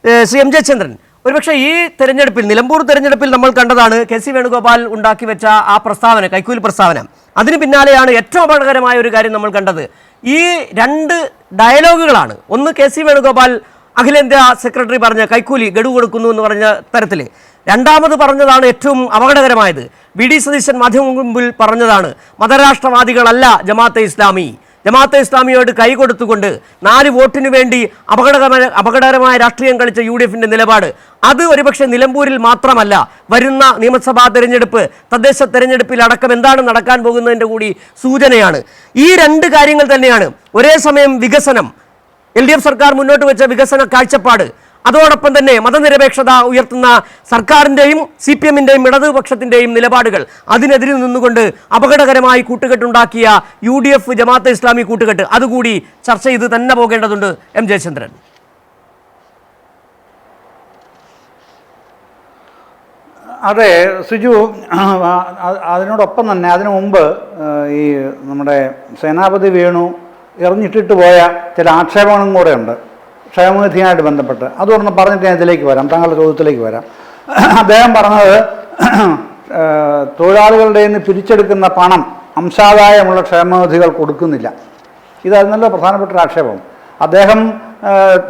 Shri M Jayachandran, ഒരുപക്ഷെ ഈ തെരഞ്ഞെടുപ്പിൽ, നിലമ്പൂർ തെരഞ്ഞെടുപ്പിൽ നമ്മൾ കണ്ടതാണ് കെ സി വേണുഗോപാൽ ഉണ്ടാക്കി വെച്ച ആ പ്രസ്താവന, കൈക്കൂലി പ്രസ്താവന. അതിന് പിന്നാലെയാണ് ഏറ്റവും അപകടകരമായ ഒരു കാര്യം നമ്മൾ കണ്ടത്. ഈ രണ്ട് ഡയലോഗുകളാണ്. ഒന്ന് കെ സി വേണുഗോപാൽ അഖിലേന്ത്യാ സെക്രട്ടറി പറഞ്ഞ കൈക്കൂലി ഗഡു കൊടുക്കുന്നു എന്ന് പറഞ്ഞ തരത്തിൽ. രണ്ടാമത് പറഞ്ഞതാണ് ഏറ്റവും അപകടകരമായത്. വി ഡി സതീശൻ മാധ്യമ മുമ്പിൽ പറഞ്ഞതാണ് മതരാഷ്ട്രവാദികളല്ല ജമാഅത്തെ ഇസ്ലാമി. ജമാഅത്തെ ഇസ്ലാമിയോട് കൈകൊടുത്തുകൊണ്ട് 4 വോട്ടിന് വേണ്ടി അപകടകരമായ രാഷ്ട്രീയം കളിച്ച UDF-ന്റെ നിലപാട് അത് ഒരുപക്ഷെ നിലമ്പൂരിൽ മാത്രമല്ല, വരുന്ന നിയമസഭാ തെരഞ്ഞെടുപ്പ്, തദ്ദേശ തെരഞ്ഞെടുപ്പിൽ അടക്കം എന്താണ് നടക്കാൻ പോകുന്നതിൻ്റെ കൂടി സൂചനയാണ്. ഈ രണ്ട് കാര്യങ്ങൾ തന്നെയാണ്. ഒരേ സമയം വികസനം, LDF സർക്കാർ മുന്നോട്ട് വെച്ച വികസന കാഴ്ചപ്പാട്, അതോടൊപ്പം തന്നെ മതനിരപേക്ഷത ഉയർത്തുന്ന സർക്കാരിൻ്റെയും CPM-ൻ്റെയും ഇടതുപക്ഷത്തിൻ്റെയും നിലപാടുകൾ, അതിനെതിരെ നിന്നുകൊണ്ട് അപകടകരമായി കൂട്ടുകെട്ടുണ്ടാക്കിയ UDF ജമാഅത്തെ ഇസ്ലാമി കൂട്ടുകെട്ട്, അതുകൂടി ചർച്ച ചെയ്ത് തന്നെ പോകേണ്ടതുണ്ട്. എം ജയചന്ദ്രൻ. അതെ സിജു, അതിനോടൊപ്പം തന്നെ അതിനു മുമ്പ് ഈ നമ്മുടെ സേനാപതി വേണു എറിഞ്ഞിട്ടിട്ട് പോയ ചില ആക്ഷേപങ്ങളും കൂടെ ഉണ്ട് ക്ഷേമനിധിയുമായിട്ട് ബന്ധപ്പെട്ട്. അതുകൊണ്ടൊന്ന് പറഞ്ഞിട്ട് ഞാൻ ഇതിലേക്ക് വരാം, താങ്കളുടെ ചോദ്യത്തിലേക്ക് വരാം. അദ്ദേഹം പറഞ്ഞത് തൊഴിലാളികളുടെ നിന്ന് പിരിച്ചെടുക്കുന്ന പണം അംശാദായമുള്ള ക്ഷേമനിധികൾ കൊടുക്കുന്നില്ല. ഇതായിരുന്നല്ലോ പ്രധാനപ്പെട്ട ഒരു ആക്ഷേപം. അദ്ദേഹം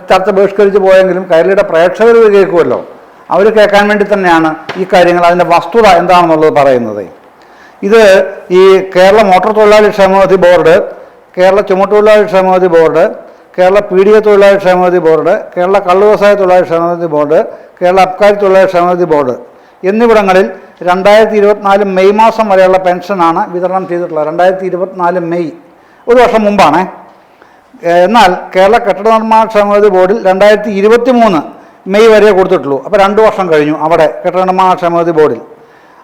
ചർച്ച ബഹിഷ്കരിച്ച് പോയെങ്കിലും കൈരളിയുടെ പ്രേക്ഷകർ കേൾക്കുമല്ലോ, അവർ കേൾക്കാൻ വേണ്ടി തന്നെയാണ് ഈ കാര്യങ്ങൾ, അതിൻ്റെ വസ്തുത എന്താണെന്നുള്ളത് പറയുന്നത്. ഇത് ഈ കേരള മോട്ടോർ തൊഴിലാളി ക്ഷേമനിധി ബോർഡ്, കേരള ചുമട്ടുതൊഴിലാളി ക്ഷേമനിധി ബോർഡ്, കേരള പീഡിക തൊഴിലാളി ക്ഷേമനിധി ബോർഡ്, കേരള കള്ള് വ്യവസായ തൊഴിലാളി ക്ഷേമനിധി ബോർഡ്, കേരള അബ്കാരി തൊഴിലാളി ക്ഷേമനിധി ബോർഡ് എന്നിവിടങ്ങളിൽ 2024 മെയ് മാസം വരെയുള്ള പെൻഷനാണ് വിതരണം ചെയ്തിട്ടുള്ളത്. 2024 മെയ്, ഒരു വർഷം മുമ്പാണ്. എന്നാൽ കേരള കെട്ടിട നിർമ്മാണ ക്ഷേമനിധി ബോർഡിൽ 2023 മെയ് വരെ കൊടുത്തിട്ടുള്ളൂ. അപ്പോൾ 2 വർഷം കഴിഞ്ഞു അവിടെ കെട്ടിട നിർമ്മാണ ക്ഷേമനിധി ബോർഡിൽ.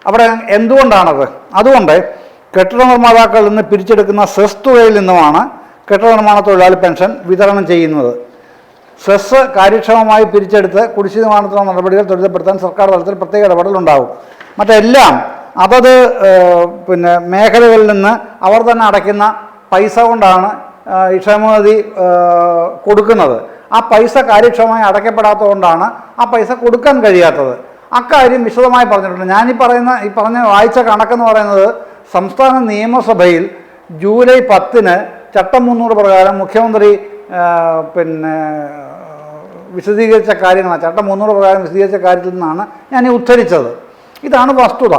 അവിടെ എന്തുകൊണ്ടാണത്? അതുകൊണ്ട് കെട്ടിട നിർമ്മാതാക്കളിൽ നിന്ന് പിരിച്ചെടുക്കുന്ന സെസ് തുകയിൽ നിന്നുമാണ് കെട്ടിട നിർമ്മാണ തൊഴിലാളി പെൻഷൻ വിതരണം ചെയ്യുന്നത്. സെസ് കാര്യക്ഷമമായി പിരിച്ചെടുത്ത് കുടിശ്ശിക നിവാരണത്തിനുള്ള നടപടികൾ ത്വരിതപ്പെടുത്താൻ സർക്കാർ തലത്തിൽ പ്രത്യേക ഇടപെടലുണ്ടാകും. മറ്റെല്ലാം അതത് മേഖലകളിൽ നിന്ന് അവർ തന്നെ അടയ്ക്കുന്ന പൈസ കൊണ്ടാണ് ഈ ക്ഷേമനിധി കൊടുക്കുന്നത്. ആ പൈസ കാര്യക്ഷമമായി അടയ്ക്കപ്പെടാത്തതുകൊണ്ടാണ് ആ പൈസ കൊടുക്കാൻ കഴിയാത്തത്. അക്കാര്യം വിശദമായി പറഞ്ഞിട്ടുണ്ട്. ഞാനീ പറഞ്ഞ വായിച്ച കണക്കെന്ന് പറയുന്നത് സംസ്ഥാന നിയമസഭയിൽ ജൂലൈ 10-ന് ചട്ടം 300 പ്രകാരം മുഖ്യമന്ത്രി വിശദീകരിച്ച കാര്യങ്ങളാണ്. ചട്ടം 300 പ്രകാരം വിശദീകരിച്ച കാര്യത്തിൽ നിന്നാണ് ഞാൻ ഈ ഉദ്ധരിച്ചത്. ഇതാണ് വസ്തുത.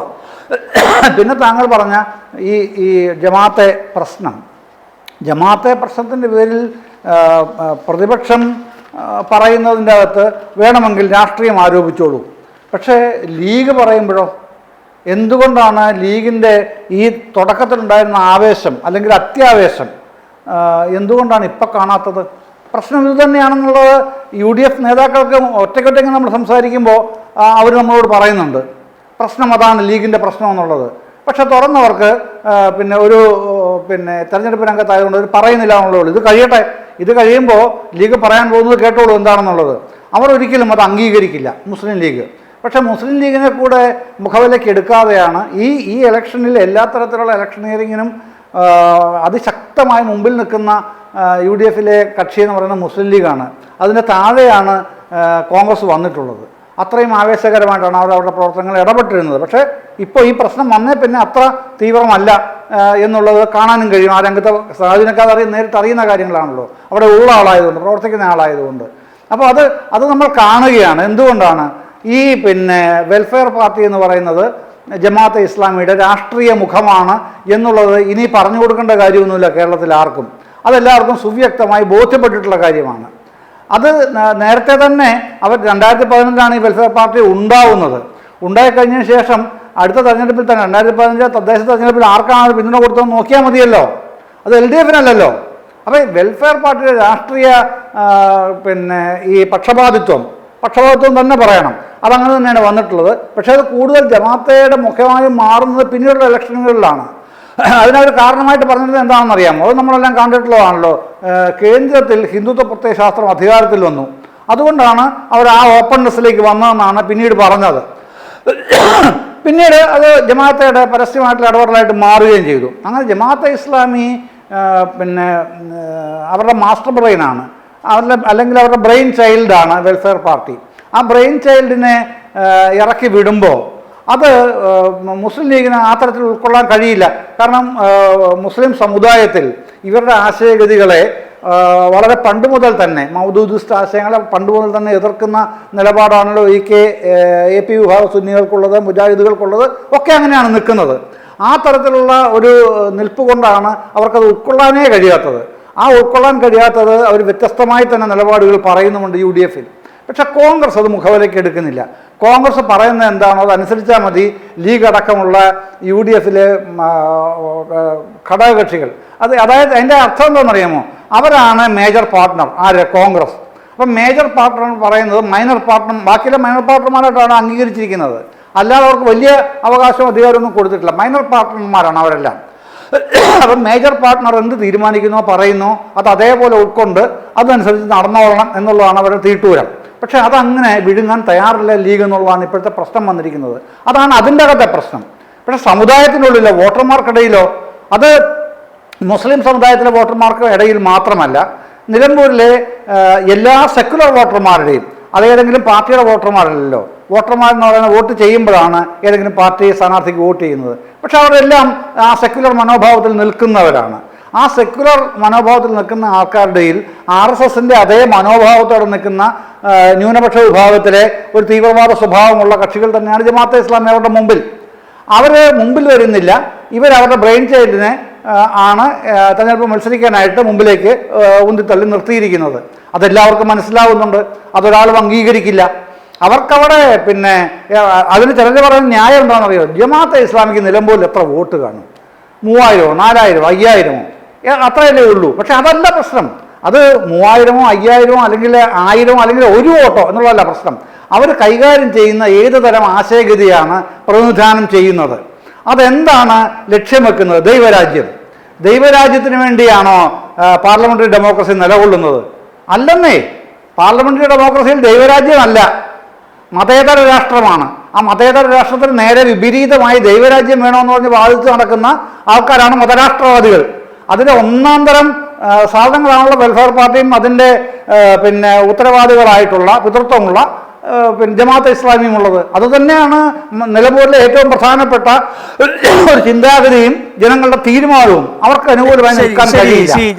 പിന്നെ താങ്കൾ പറഞ്ഞ ഈ ജമാഅത്തെ പ്രശ്നത്തിൻ്റെ പേരിൽ പ്രതിപക്ഷം പറയുന്നതിൻ്റെ അകത്ത് വേണമെങ്കിൽ രാഷ്ട്രീയം ആരോപിച്ചോളൂ. പക്ഷേ ലീഗ് പറയുമ്പോഴോ എന്തുകൊണ്ടാണ് ലീഗിൻ്റെ ഈ തുടക്കത്തിലുണ്ടായിരുന്ന ആവേശം അല്ലെങ്കിൽ അത്യാവേശം എന്തുകൊണ്ടാണ് ഇപ്പം കാണാത്തത്? പ്രശ്നം ഇത് തന്നെയാണെന്നുള്ളത് UDF നേതാക്കൾക്ക് ഒറ്റയ്ക്കൊറ്റയ്ക്ക് നമ്മൾ സംസാരിക്കുമ്പോൾ അവർ നമ്മളോട് പറയുന്നുണ്ട്. പ്രശ്നം അതാണ്, ലീഗിൻ്റെ പ്രശ്നം എന്നുള്ളത്. പക്ഷെ തുറന്നവർക്ക് ഒരു തെരഞ്ഞെടുപ്പ് രംഗത്തായതുകൊണ്ട് അവർ പറയുന്നില്ല എന്നുള്ളൂ. ഇത് കഴിയുമ്പോൾ ലീഗ് പറയാൻ പോകുന്നത് കേട്ടോളൂ എന്താണെന്നുള്ളത്. അവർ ഒരിക്കലും അത് അംഗീകരിക്കില്ല, മുസ്ലിം ലീഗ്. പക്ഷേ മുസ്ലിം ലീഗിനെ കൂടെ മുഖവിലേക്ക് എടുക്കാതെയാണ് ഈ ഇലക്ഷനിൽ എല്ലാ തരത്തിലുള്ള ഇലക്ഷനിയറിങ്ങിനും അതിശക്തമായി മുമ്പിൽ നിൽക്കുന്ന UDF-ലെ കക്ഷി എന്ന് പറയുന്നത് മുസ്ലിം ലീഗാണ്. അതിൻ്റെ താഴെയാണ് കോൺഗ്രസ് വന്നിട്ടുള്ളത്. അത്രയും ആവേശകരമായിട്ടാണ് അവരുടെ പ്രവർത്തനങ്ങൾ ഇടപെട്ടിരുന്നത്. പക്ഷേ ഇപ്പോൾ ഈ പ്രശ്നം വന്നേ പിന്നെ അത്ര തീവ്രമല്ല എന്നുള്ളത് കാണാനും കഴിയും. ആ രംഗത്തെ സാധീനക്കാർ നേരിട്ട് അറിയുന്ന കാര്യങ്ങളാണല്ലോ, അവിടെ ഉള്ള ആളായതുകൊണ്ട്, പ്രവർത്തിക്കുന്ന ആളായതുകൊണ്ട്. അപ്പോൾ അത് നമ്മൾ കാണുകയാണ്. എന്തുകൊണ്ടാണ് ഈ വെൽഫെയർ പാർട്ടി എന്ന് പറയുന്നത് ജമാഅത്തെ ഇസ്ലാമിയുടെ രാഷ്ട്രീയ മുഖമാണ് എന്നുള്ളത് ഇനി പറഞ്ഞു കൊടുക്കേണ്ട കാര്യമൊന്നുമില്ല കേരളത്തിൽ ആർക്കും. അതെല്ലാവർക്കും സുവ്യക്തമായി ബോധ്യപ്പെട്ടിട്ടുള്ള കാര്യമാണ്. അത് നേരത്തെ തന്നെ അവർ 2015-ലാണ് ഈ വെൽഫെയർ പാർട്ടി ഉണ്ടാവുന്നത്. ഉണ്ടായിക്കഴിഞ്ഞതിന് ശേഷം അടുത്ത തെരഞ്ഞെടുപ്പിൽ തന്നെ 2015 തദ്ദേശ തെരഞ്ഞെടുപ്പിൽ ആർക്കാണ് പിന്തുണ കൊടുത്തതെന്ന് നോക്കിയാൽ മതിയല്ലോ. അത് LDF-നല്ലല്ലോ. അപ്പോൾ വെൽഫെയർ പാർട്ടിയുടെ രാഷ്ട്രീയ ഈ പക്ഷപാതിത്വം തന്നെ പറയണം. അതങ്ങനെ തന്നെയാണ് വന്നിട്ടുള്ളത്. പക്ഷേ അത് കൂടുതൽ ജമാഅത്തയുടെ മുഖ്യമായി മാറുന്നത് പിന്നീടുള്ള ഇലക്ഷനുകളിലാണ്. അതിനൊരു കാരണമായിട്ട് പറഞ്ഞത് എന്താണെന്ന് അറിയാമോ? അത് നമ്മളെല്ലാം കണ്ടിട്ടുള്ളതാണല്ലോ. കേന്ദ്രത്തിൽ ഹിന്ദുത്വ പ്രത്യയശാസ്ത്രം അധികാരത്തിൽ വന്നു. അതുകൊണ്ടാണ് അവർ ആ ഓപ്പൺനെസ്സിലേക്ക് വന്നതെന്നാണ് പിന്നീട് പറഞ്ഞത്. പിന്നീട് അത് ജമാഅത്തയുടെ പരസ്യമായിട്ടുള്ള ഇടപെടലായിട്ട് മാറുകയും ചെയ്തു. അങ്ങനെ ജമാഅത്തെ ഇസ്ലാമി അവരുടെ മാസ്റ്റർ ബ്രെയിനാണ്. അല്ലെങ്കിൽ അവരുടെ ബ്രെയിൻ ചൈൽഡാണ് വെൽഫെയർ പാർട്ടി. ആ ബ്രെയിൻ ചൈൽഡിനെ ഇറക്കി വിടുമ്പോൾ അത് മുസ്ലിം ലീഗിന് ആ തരത്തിൽ ഉൾക്കൊള്ളാൻ കഴിയില്ല. കാരണം മുസ്ലിം സമുദായത്തിൽ ഇവരുടെ ആശയഗതികളെ വളരെ പണ്ട് മുതൽ തന്നെ മൗദൂദിസ്റ്റ് ആശയങ്ങളെ പണ്ട് മുതൽ തന്നെ എതിർക്കുന്ന നിലപാടാണല്ലോ AP വിഭാഗ സുന്നികൾക്കുള്ളത്, മുജാഹിദുകൾക്കുള്ളത് ഒക്കെ അങ്ങനെയാണ് നിൽക്കുന്നത്. ആ തരത്തിലുള്ള ഒരു നിൽപ്പ് കൊണ്ടാണ് അവർക്കത് ഉൾക്കൊള്ളാനേ കഴിയാത്തത്. ആ ഉൾക്കൊള്ളാൻ കഴിയാത്തത് അവർ വ്യത്യസ്തമായി തന്നെ നിലപാടുകൾ പറയുന്നുമുണ്ട് UDF-ൽ. പക്ഷെ കോൺഗ്രസ് അത് മുഖവിലേക്ക് എടുക്കുന്നില്ല. കോൺഗ്രസ് പറയുന്നത് എന്താണോ അതനുസരിച്ചാൽ മതി ലീഗ് അടക്കമുള്ള UDF-ലെ ഘടകകക്ഷികൾ. അതായത് അതിൻ്റെ അർത്ഥം എന്താണെന്നറിയാമോ? അവരാണ് മേജർ പാർട്ട്ണർ. ആര്? കോൺഗ്രസ്. അപ്പം മേജർ പാർട്ട്ണർ പറയുന്നത് മൈനർ പാർട്ട്ണർ, ബാക്കിയുള്ള മൈനർ പാർട്ട്ണർമാരായിട്ടാണ് അംഗീകരിച്ചിരിക്കുന്നത്. അല്ലാതെ അവർക്ക് വലിയ അവകാശവും അധികാരമൊന്നും കൊടുത്തിട്ടില്ല. മൈനർ പാർട്ട്ണർമാരാണ് അവരെല്ലാം. അപ്പം മേജർ പാർട്ട്ണർ എന്ത് തീരുമാനിക്കുന്നോ പറയുന്നോ അത് അതേപോലെ ഉൾക്കൊണ്ട് അതനുസരിച്ച് നടന്നോളണം എന്നുള്ളതാണ് അവരുടെ തീട്ടൂരം. പക്ഷേ അതങ്ങനെ വിഴുങ്ങാൻ തയ്യാറില്ല ലീഗ് എന്നുള്ളതാണ് ഇപ്പോഴത്തെ പ്രശ്നം വന്നിരിക്കുന്നത്. അതാണ് അതിൻ്റെ അകത്തെ പ്രശ്നം. പക്ഷേ സമുദായത്തിനുള്ളിലോ വോട്ടർമാർക്കിടയിലോ, അത് മുസ്ലിം സമുദായത്തിലെ വോട്ടർമാർക്ക് ഇടയിൽ മാത്രമല്ല, നിലമ്പൂരിലെ എല്ലാ സെക്കുലർ വോട്ടർമാരുടെയും, അതേതെങ്കിലും പാർട്ടിയുടെ വോട്ടർമാരല്ലല്ലോ. വോട്ടർമാരെന്ന് പറയുന്നത് വോട്ട് ചെയ്യുമ്പോഴാണ് ഏതെങ്കിലും പാർട്ടി സ്ഥാനാർത്ഥിക്ക് വോട്ട് ചെയ്യുന്നത്. പക്ഷെ അവരെല്ലാം ആ സെക്കുലർ മനോഭാവത്തിൽ നിൽക്കുന്നവരാണ്. ആ സെക്കുലർ മനോഭാവത്തിൽ നിൽക്കുന്ന ആൾക്കാരുടെ RSSൻ്റെ അതേ മനോഭാവത്തോടെ നിൽക്കുന്ന ന്യൂനപക്ഷ വിഭാഗത്തിലെ ഒരു തീവ്രവാദ സ്വഭാവമുള്ള കക്ഷികൾ തന്നെയാണ് ജമാഅത്തെ ഇസ്ലാമി അവരുടെ മുമ്പിൽ. അവർ മുമ്പിൽ വരുന്നില്ല. ഇവരവരുടെ ബ്രെയിൻ ചൈൽഡിനെ ആണ് തെരഞ്ഞെടുപ്പ് മത്സരിക്കാനായിട്ട് മുമ്പിലേക്ക് ഉന്തിത്തള്ളി നിർത്തിയിരിക്കുന്നത്. അതെല്ലാവർക്കും മനസ്സിലാവുന്നുണ്ട്. അതൊരാളും അംഗീകരിക്കില്ല. അവർക്കവിടെ പിന്നെ അതിന് ചിലർ പറയുന്ന ന്യായം എന്താണെന്നറിയോ? ജമാഅത്തെ ഇസ്ലാമിക്ക് നിലമ്പൂരിൽ എത്ര വോട്ട് കാണും? 3000, 4000, 5000 അത്രയല്ലേ ഉള്ളൂ. പക്ഷെ അതല്ല പ്രശ്നം. അത് 3000, 5000 അല്ലെങ്കിൽ 1000 അല്ലെങ്കിൽ 1 വോട്ടോ എന്നുള്ളതല്ല പ്രശ്നം. അവർ കൈകാര്യം ചെയ്യുന്ന ഏത് തരം ആശയഗതിയാണ് പ്രതിനിധാനം ചെയ്യുന്നത്? അതെന്താണ് ലക്ഷ്യം വെക്കുന്നത്? ദൈവരാജ്യത്തിന് വേണ്ടിയാണോ പാർലമെന്ററി ഡെമോക്രസി നിലകൊള്ളുന്നത്? അല്ലെന്നേ. പാർലമെന്ററി ഡെമോക്രസിയിൽ ദൈവരാജ്യമല്ല, മതേതര രാഷ്ട്രമാണ്. ആ മതേതര രാഷ്ട്രത്തിന് നേരെ വിപരീതമായി ദൈവരാജ്യം വേണമെന്ന് പറഞ്ഞ് വാദിച്ച് നടക്കുന്ന ആൾക്കാരാണ് മതരാഷ്ട്രവാദികൾ. അതിൻ്റെ ഒന്നാം തരം സാധനങ്ങളാണുള്ള വെൽഫെയർ പാർട്ടിയും അതിൻ്റെ പിന്നെ ഉത്തരവാദികളായിട്ടുള്ള പിതൃത്വമുള്ള ജമാഅത്തെ ഇസ്ലാമിയും ഉള്ളത്. അതുതന്നെയാണ് നിലമ്പൂരിലെ ഏറ്റവും പ്രധാനപ്പെട്ട ഒരു ചിന്താഗതിയും ജനങ്ങളുടെ തീരുമാനവും. അവർക്ക് അനുകൂലമായി നിൽക്കാൻ കഴിയില്ല.